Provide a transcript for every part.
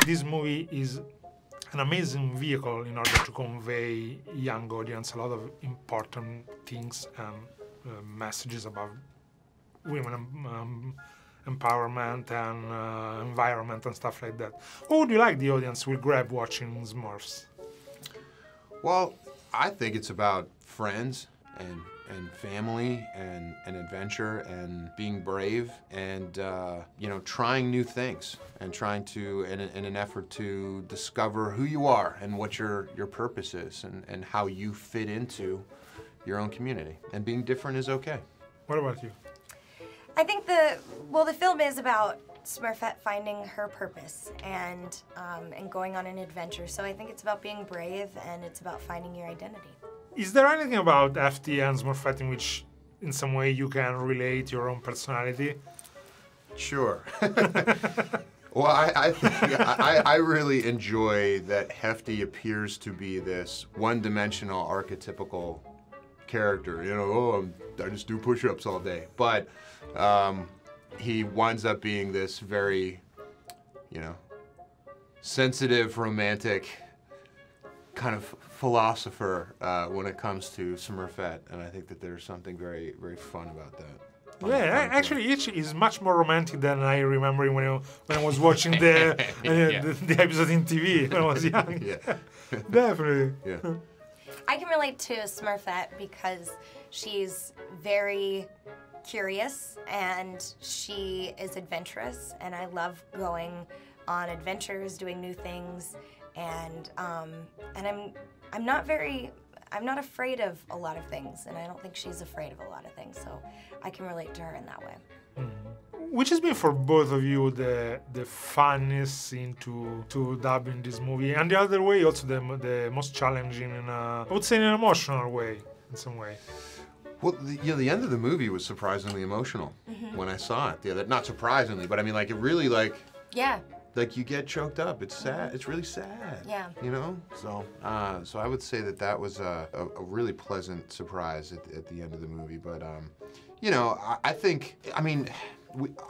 this movie is an amazing vehicle in order to convey young audience a lot of important things and messages about women empowerment and environment and stuff like that. What would you like the audience will grab watching Smurfs? Well, I think it's about friends and family and adventure and being brave and you know, trying new things and trying to in an effort to discover who you are and what your purpose is and how you fit into your own community. And being different is okay. What about you? I think the film is about Smurfette finding her purpose and going on an adventure. So I think it's about being brave and it's about finding your identity. Is there anything about FT and Smurfette in which, in some way, you can relate your own personality? Sure. Well, I really enjoy that Hefty appears to be this one-dimensional, archetypical character. You know, oh, I just do push-ups all day. But he winds up being this very, you know, sensitive, romantic kind of philosopher when it comes to Smurfette, and I think that there's something very, very fun about that. Yeah, actually, it is much more romantic than I remember when I was watching the episode in TV when I was young. Yeah. Definitely. Yeah. I can relate to Smurfette because she's very curious and she is adventurous, and I love going on adventures, doing new things, and I'm not afraid of a lot of things, and I don't think she's afraid of a lot of things, so I can relate to her in that way. Mm. Which has been for both of you the funnest scene to dub in this movie, and the other way also the most challenging in I would say in an emotional way, in some way. Well, the end of the movie was surprisingly emotional when I saw it. Yeah, not surprisingly, but I mean, like, it really, like... Yeah. Like, you get choked up. It's sad. It's really sad. Yeah. You know? So I would say that was a really pleasant surprise at the end of the movie. But, you know, I think, I mean,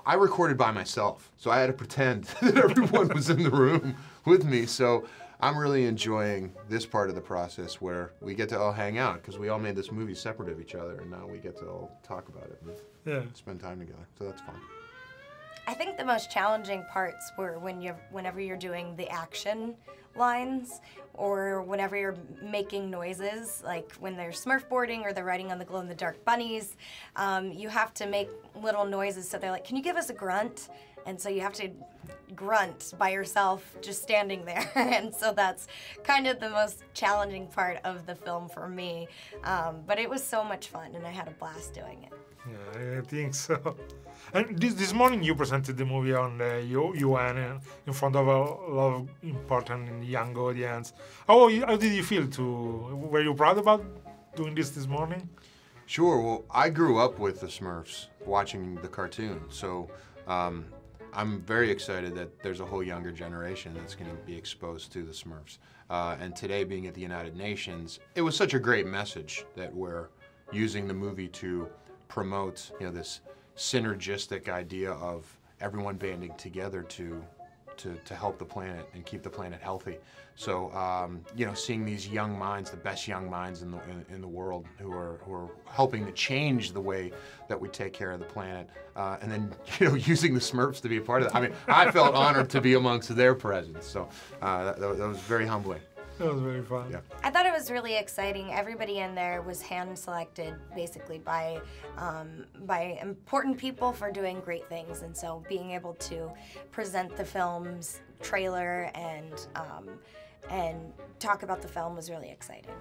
I recorded by myself, so I had to pretend that everyone was in the room with me. So I'm really enjoying this part of the process where we get to all hang out, because we all made this movie separate of each other, and now we get to all talk about it and spend time together. So that's fun. I think the most challenging parts were whenever you're doing the action lines, or whenever you're making noises, like when they're smurfboarding or they're riding on the glow-in-the-dark bunnies. You have to make little noises, so they're like, can you give us a grunt? And so you have to grunt by yourself just standing there. And so that's kind of the most challenging part of the film for me. But it was so much fun, and I had a blast doing it. Yeah, I think so. And this morning you presented the movie on the UN in front of a lot of important young audience. How did you feel were you proud about doing this morning? Sure, well, I grew up with the Smurfs, watching the cartoon, so I'm very excited that there's a whole younger generation that's going to be exposed to the Smurfs. And today, being at the United Nations, it was such a great message that we're using the movie to promote, you know, this synergistic idea of everyone banding together to help the planet and keep the planet healthy. So, you know, seeing these young minds, the best young minds in the world, who are helping to change the way that we take care of the planet, and then, you know, using the Smurfs to be a part of it. I mean, I felt honored to be amongst their presence. So that was very humbling. That was very fun. Yeah. I thought it was really exciting. Everybody in there was hand-selected, basically, by important people for doing great things. And so being able to present the film's trailer and talk about the film was really exciting.